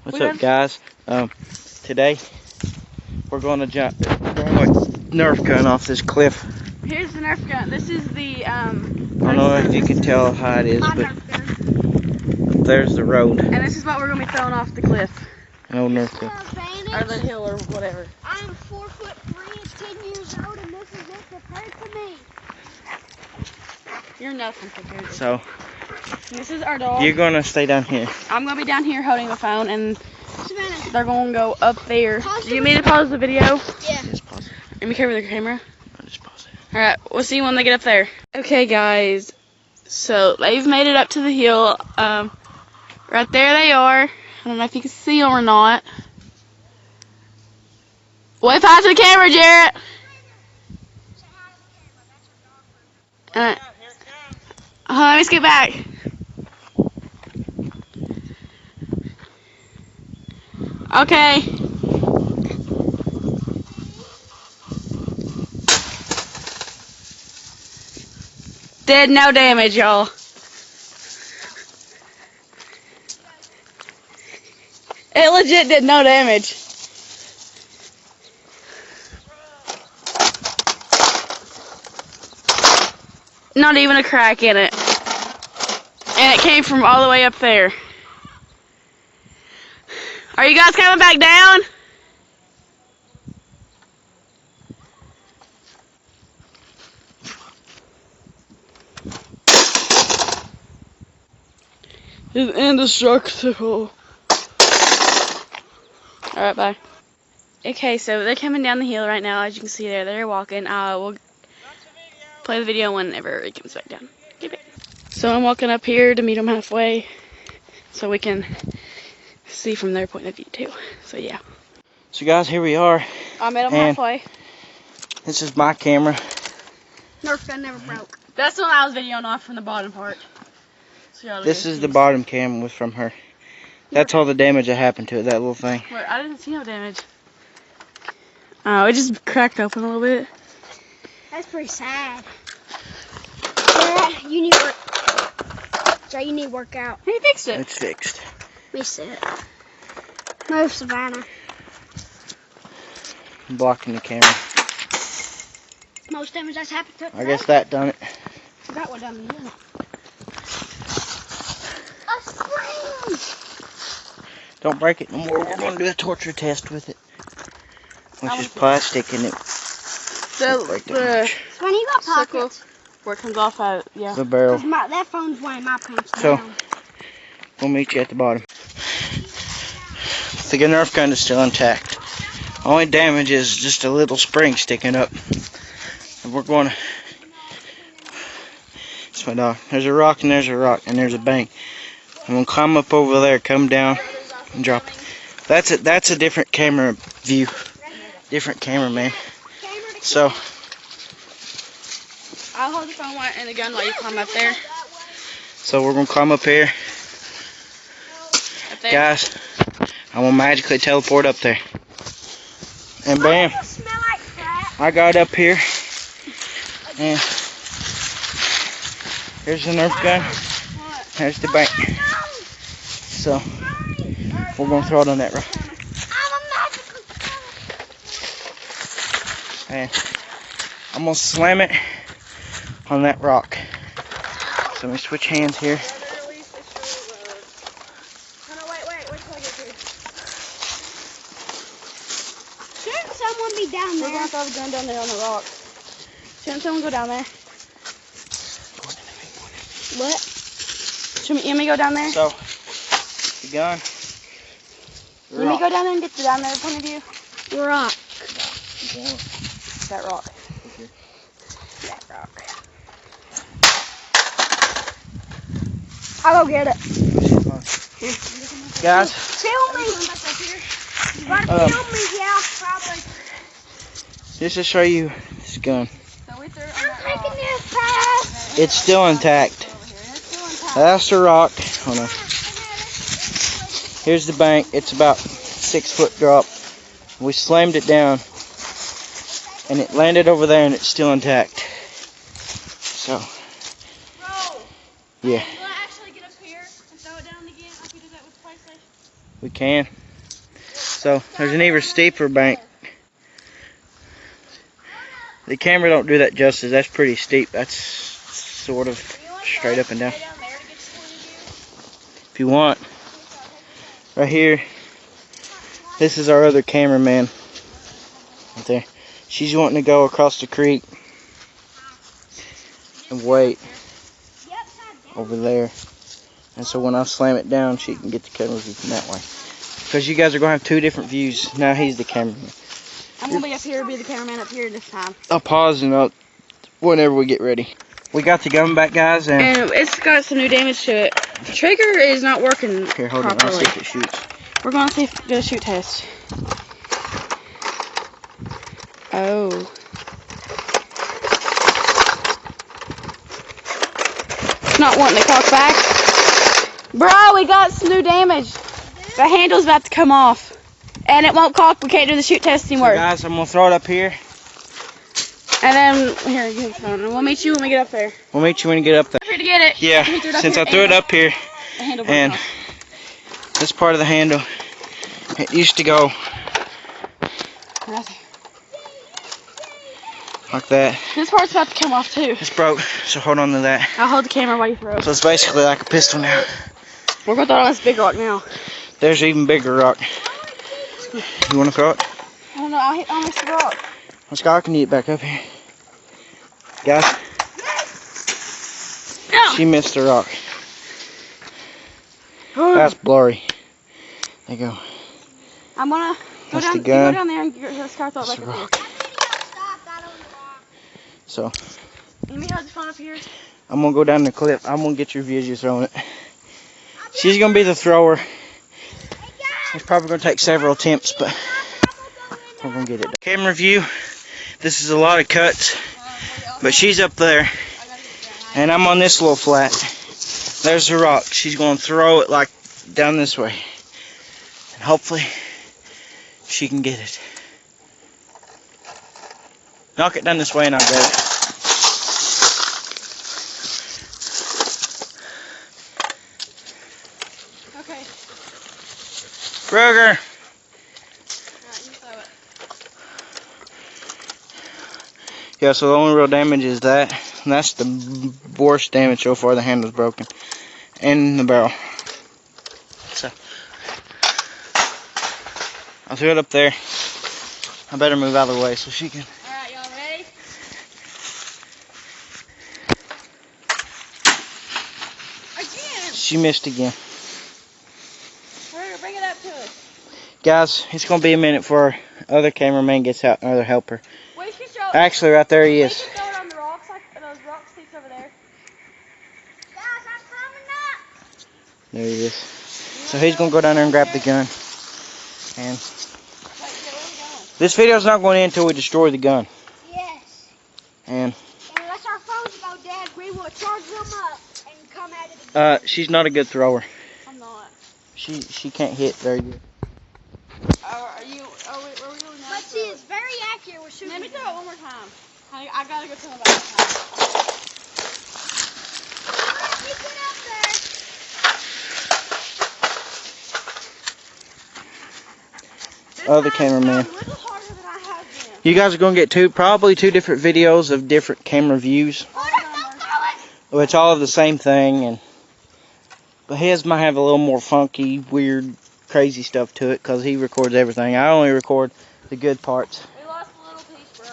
What's up, guys? Today we're going to jump Nerf gun off this cliff. Here's the Nerf gun. This is the I don't know if you can tell how high it is, but there's the road. And this is what we're going to be throwing off the cliff. An old Nerf gun. Or the hill or whatever. I'm 4'3" and 10 years old, and this is it prepared for me. You're nothing prepared. So this is our dog. you're gonna stay down here. I'm gonna be down here holding the phone, and Savannah, they're gonna go up there. Pause Do you want me to pause the video? yeah. Just pause it. Let me cover the camera. I'll just pause it. Alright, we'll see you when they get up there. Okay, guys. So they've made it up to the hill. Right there they are. I don't know if you can see them or not. Wave hi to the camera, Jarrett. Let me scoot back. Okay. Did no damage, y'all. It legit did no damage. Not even a crack in it. And it came from all the way up there. Are you guys coming back down? It's indestructible. Alright, bye. Okay, so they're coming down the hill right now. As you can see there, they're walking. We'll play the video whenever it comes back down. Keep it. So I'm walking up here to meet them halfway so we can see from their point of view too. So yeah. So guys, here we are. I met them And halfway. This is my camera. Nerf gun never broke. That's the one I was videoing off from the bottom part. So This is the bottom cam was from her. That's all the damage that happened to it, that little thing. Wait, I didn't see no damage. Oh, it just cracked open a little bit. That's pretty sad. Sarah, you need work. Sarah, you need workout. He fixed it. It's fixed. Let me sit. Move, Savannah. I'm blocking the camera. Most damage that's happened to it. I guess that done it. Forgot what done the hill. A spring! Don't break it no more. We're going to do a torture test with it. Which I is want to. plastic and it So break the the Savannah, you got circle pockets. where it comes off at, yeah. the barrel. That phone's weighing my pants So- down. We'll meet you at the bottom. The Nerf gun is still intact. Only damage is just a little spring sticking up. And we're going to... It's my dog. There's a rock and there's a rock and there's a bank. I'm going to climb up over there, come down, and drop it. That's a different camera view. Different cameraman. So, I'll hold the phone and the gun while you climb up there. so we're going to climb up here. Up there. Guys, I will magically teleport up there. And bam, It smell like crap. I got up here. And here's the Nerf gun. There's the bank. So, we're going to throw it on that rock. I'm a magical And I'm going to slam it on that rock. So let me switch hands here. Shouldn't someone be down We're there? going to throw the gun down there on the rock. Shouldn't someone go down there? What? Should you want me to go down there? So, the gun. the Let me rock. go down there and get the down there point of view. Rock. That rock. Okay. That rock. I'll go get it. Guys, Kill me. You gotta kill me, yeah, probably. just to show you this gun. So we threw it on I'm that taking rock. this pass. It's still intact. Over here. It's still intact. That's the rock. Hold on. Here's the bank. It's about 6 foot drop. We slammed it down. And it landed over there and it's still intact. So, yeah. Will I actually get up here and throw it down again like we did that with PlayStation? we can. So there's an even steeper bank. The camera don't do that justice. That's pretty steep. That's sort of straight up and down. If you want, right here, this is our other cameraman. Right there. She's wanting to go across the creek and wait over there. And so when I slam it down, she can get the camera view from that way. Because you guys are going to have two different views. Now he's the cameraman. I'm going to be up here, be the cameraman up here this time. I'll pause and whenever we get ready. We got the gun back, guys. And it's got some new damage to it. The trigger is not working here, hold on. Let's see if it shoots. We're going to see if it does a shoot test. Oh. It's not wanting to cock back. Bro, we got some new damage. The handle's about to come off. And it won't cock. We can't do the shoot test anymore. So guys, I'm going to throw it up here. And then, here, get the phone. And we'll meet you when we get up there. We'll meet you when you get up there. Up here to get it. Yeah, since I threw it up here. The handle and this part of the handle, it used to go like that. This part's about to come off too. It's broke, so hold on to that. I'll hold the camera while you throw it. So it's basically like a pistol now. We're going to throw it on this big rock now. There's an even bigger rock. You want to throw it? I don't know, I'll hit on this rock. Well, Scott can get back up here. Guys, no. She missed the rock. That's blurry. There you go. I'm going to go That's down, the gun. go down there and get Scott throw it back up rock. here. So, Let me hold the phone up here. I'm going to go down the clip. I'm going to get your view as you're throwing it. She's going to be the thrower. It's probably going to take several attempts, but we're going to get it done. Camera view. This is a lot of cuts, but she's up there, and I'm on this little flat. There's the rock. She's going to throw it like down this way, and hopefully she can get it. Knock it down this way and I'll get it. Okay. Ruger. Yeah, so the only real damage is that. And that's the worst damage so far. The handle's broken. And the barrel. So, I'll throw it up there. I better move out of the way so she can. Alright, y'all ready? Again! She missed again. Hurry, bring it up to us. Guys, it's going to be a minute before our other cameraman gets out, another helper. We should show Actually, right there he We is. should throw it on the rocks, like those rock sticks over there. Guys, I'm coming up! There he is. So he's going to go down there and grab the gun. And this video's not going in until we destroy the gun. Yes. And unless our phones go dead, we will charge them up and come at it again. she's not a good thrower. I'm not. She can't hit very good. Are we really not? But she is very accurate with shooting. Let me throw it one more time. I gotta go tell him about that. Other cameraman. A little harder than I have been. You guys are going to get probably two different videos of different camera views. Well, it's all of the same thing, but his might have a little more funky, weird, crazy stuff to it because he records everything. I only record the good parts. We lost a little piece, bro.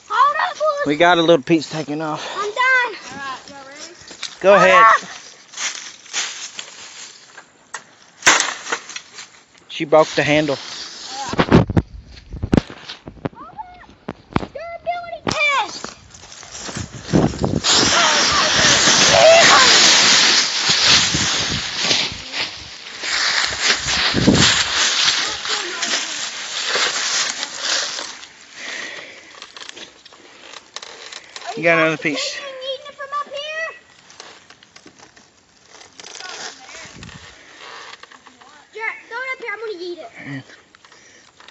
Hold up, boys. We got a little piece taken off. I'm done. Alright, y'all ready? Go ahead. She broke the handle. Durability test. You got another piece. Eating it from up here? Jared, throw it up here. I'm going to eat it.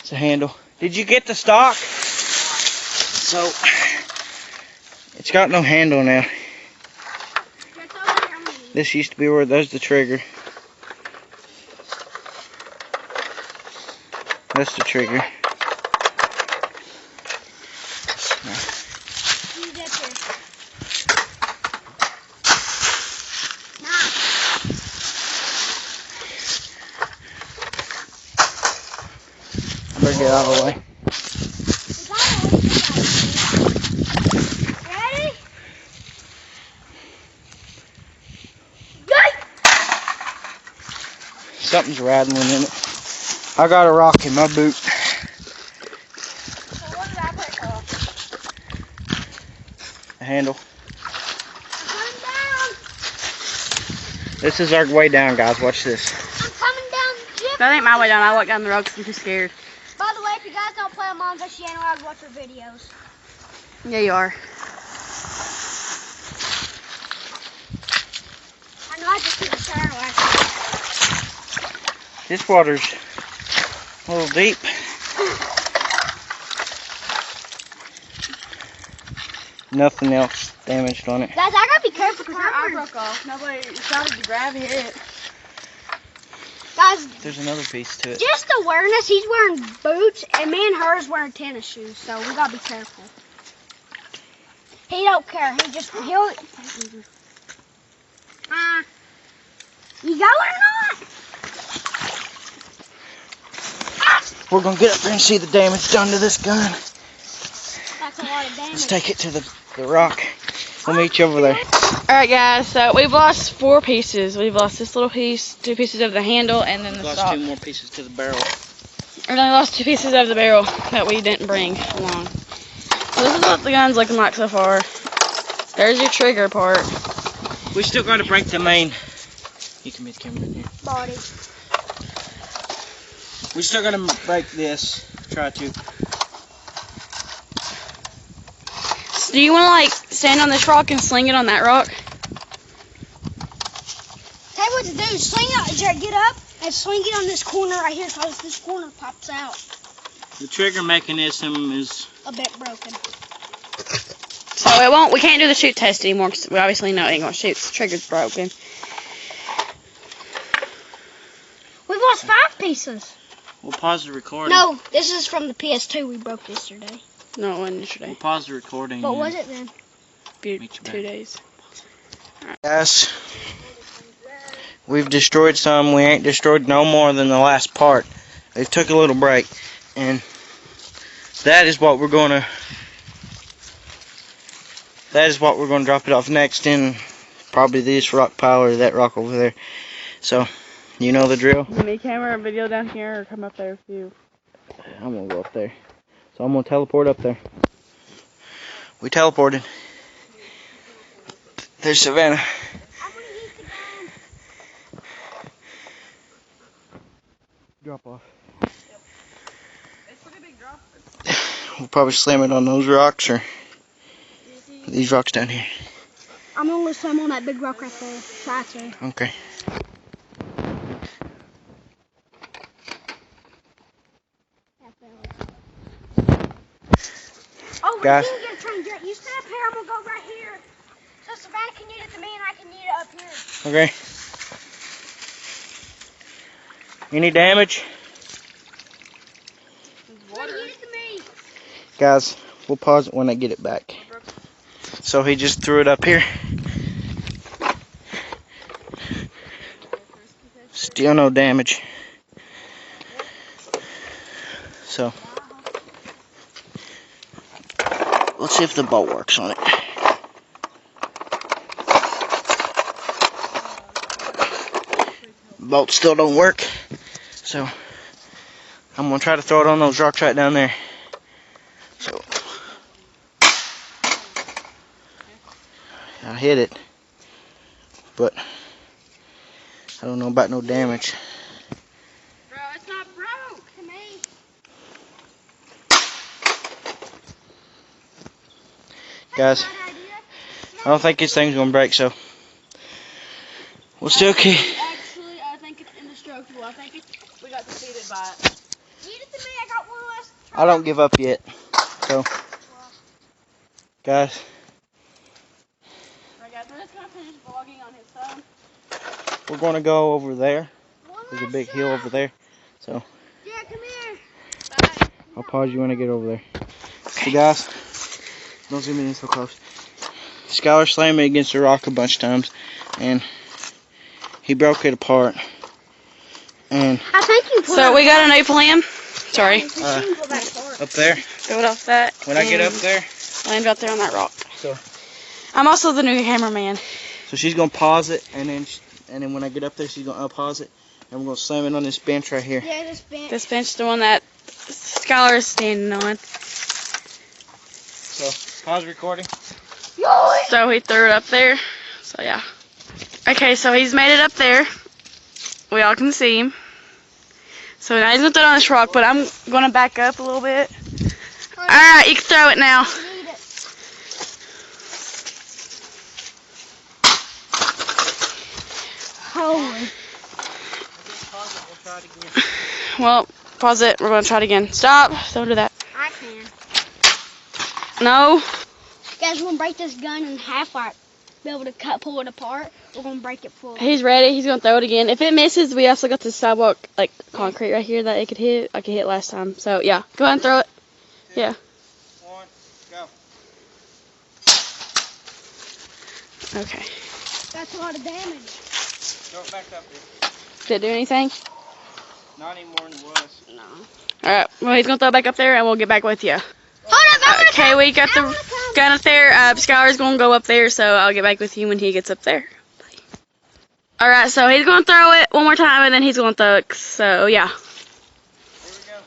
It's a handle. Did you get the stock? So, it's got no handle now. Jared, throw it up here. I'm going to eat it. This used to be where there's the trigger. That's the trigger. You get this. Better get out of the way. Ready? Something's rattling in it. I got a rock in my boot. So what did I break off? The handle. I'm coming down. This is our way down, guys. Watch this. I'm coming down, Jip. That ain't my way down. I walk down the road because I'm too scared. By the way, if you guys don't play on Mom's channel, I watch her videos. Yeah, you are. I know I just keep a shower last This water's a little deep. Nothing else damaged on it. Guys, I gotta be careful because I broke off. Nobody started to grab it. Guys, There's another piece to it. just awareness, he's wearing boots and me and her is wearing tennis shoes, so we gotta be careful. He don't care. He'll. You going or not? We're gonna get up there and see the damage done to this gun. That's a lot of damage. Let's take it to the rock. We'll meet you over there. Alright guys, so we've lost 4 pieces. We've lost this little piece, 2 pieces of the handle, and then the Lost stock. 2 more pieces to the barrel. We only lost 2 pieces of the barrel that we didn't bring along. So this is what the gun's looking like so far. There's your trigger part. We still gotta break the main. You can move the camera in here. Body. We still gotta break this. Try to. So do you want to like stand on this rock and sling it on that rock? Tell you what to do. Sling it. Jared, get up and swing it on this corner right here because this corner pops out. The trigger mechanism is A bit broken. So it won't. We can't do the shoot test anymore because we obviously know it ain't gonna shoot. The trigger's broken. We've lost 5 pieces. We'll pause the recording. No, this is from the PS2 we broke yesterday. No, it wasn't yesterday. We'll pause the recording. What and was it then? Few- Meet you 2 back. days. Yes. We've destroyed some. We ain't destroyed no more than the last part. They took a little break, and that is what we're gonna. That is what we're gonna drop it off next in probably this rock pile or that rock over there. So, you know the drill. Give me camera or video down here or come up there with you. I'm gonna go up there. So I'm gonna teleport up there. We teleported. There's Savannah. I'm gonna use the gun. Drop off. It's a pretty big drop. We'll probably slam it on those rocks or these rocks down here. I'm gonna slam on that big rock right there. Try to. Okay. Oh, we Guys. can get a train. Jared, you stay up here. I'm gonna go right here. So Savannah can eat it to me and I can eat it up here. Okay. Any damage? Ready, eat it to me. Guys, we'll pause it when I get it back. So he just threw it up here. Still no damage. So, let's see if the bolt works on it. Bolt still don't work. So, I'm going to try to throw it on those rocks right down there. So, I hit it, but I don't know about no damage. Bro, it's not broke to me. Guys, Bad idea. I don't think this thing's going to break, so we'll still keep. Actually, I think it's indestructible. I think we got defeated by it. Eat it to me. I got one less. I don't give up yet. So, guys, Alright guys, we're just gonna finish vlogging on his phone. we're going to go over there. One There's a last big hill shot. over there. So, Yeah, come here. I'll pause you when I get over there. So guys, don't zoom in so close. Skylar slammed me against the rock a bunch of times, and he broke it apart. And I think you put So we got a new plan. Sorry. up there, Throw it off that. when I get up there, Land out there on that rock. So- I'm also the new cameraman. so she's gonna pause it, and then when I get up there, she's gonna unpause it, and we're gonna slam it on this bench right here. Yeah, this bench. This bench, the one that Skylar is standing on. So pause recording. So he threw it up there. So yeah. Okay, so he's made it up there. We all can see him. So now he's gonna throw it on this rock, but I'm gonna back up a little bit. Alright, you can throw it now. Holy. Well, pause it. We're gonna try it again. Stop. Don't do that. I can. No. You guys want to break this gun in half, like be able to pull it apart? We're gonna break it full. He's ready. He's gonna throw it again. If it misses, we also got the sidewalk, like concrete right here that it could hit. I could hit last time. So yeah, go ahead and throw it. Yeah. 1, go. Okay. That's a lot of damage. Throw it back up there. Did it do anything? Not any more than it was. No. All right. Well, he's gonna throw it back up there, and we'll get back with you. Hold on, Okay, we got the gun up there. Skylar's gonna go up there, so I'll get back with you when he gets up there. All right. So he's gonna throw it one more time, and then he's gonna throw it. So yeah. Here we go.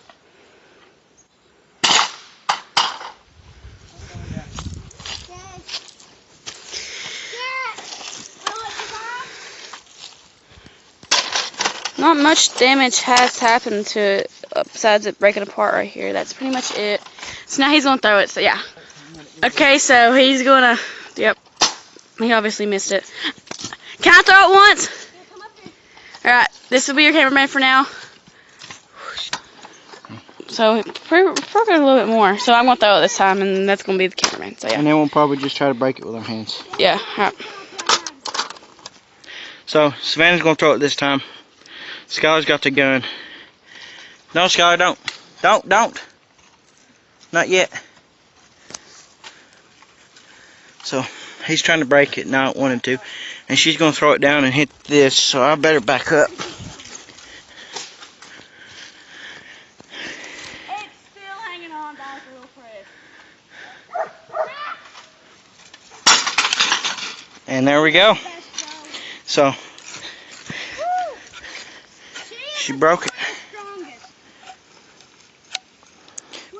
Not much damage has happened to it besides it breaking apart right here. That's pretty much it. So now he's gonna throw it. So yeah. Okay, so he's gonna. Yep. He obviously missed it. Can I throw it once? All right. This will be your cameraman for now. So broke it a little bit more. So I'm gonna throw it this time, and that's gonna be the cameraman. So yeah. And then we'll probably just try to break it with our hands. Yeah. All right. So Savannah's gonna throw it this time. Skylar's got the gun. No, Skylar, don't. Don't. Not yet. So he's trying to break it, not wanting to. And she's gonna throw it down and hit this, so I better back up. It's still hanging on back real quick. And there we go. So she broke it.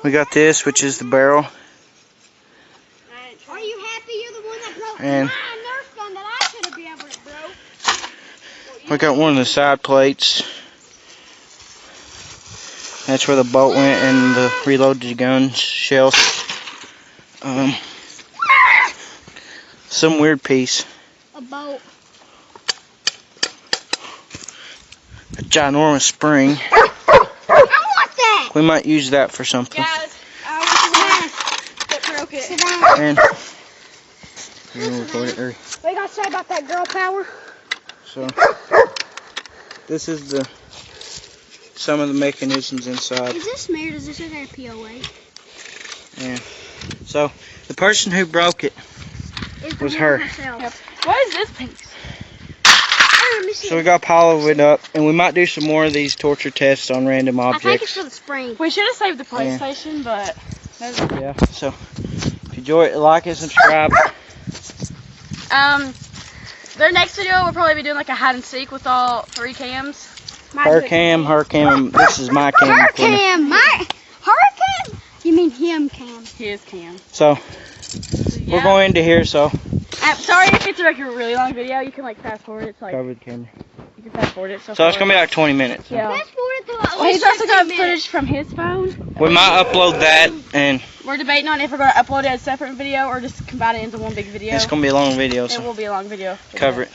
We got this, which is the barrel. Are you happy you're the one that broke And my Nerf gun that I should have been able to broke? we got one of the side plates. That's where the bolt went and the reloaded gun shells. Some weird piece. A bolt. A ginormous spring. I want that! We might use that for something. Guys, I was the one that broke it. And we're gonna record it. What you gotta say about that girl power? So this is some of the mechanisms inside. Is this smeared? Does this have a POA? Yeah. So the person who broke it was her. Yep. What is this piece? So we got to pile it up, and we might do some more of these torture tests on random I think it's objects. for the spring. We should have saved the PlayStation, but Yeah. So if you enjoy it, like and subscribe. their next video we'll probably be doing like a hide and seek with all 3 cams. Her cam, and this is my cam. Her cam. Her cam? You mean him cam? His cam. So we're going to here, so Sorry if it's like a really long video. You can like fast forward it. So, like, covered camera. you can fast forward it. So it's gonna be like 20 minutes. Yeah. Fast forward to at Well, he's least also got 15 footage from his phone. We might upload that, and We're debating on if we're going to upload it as a separate video or just combine it into one big video. it's gonna be a long video, It so will be a long video. cover it.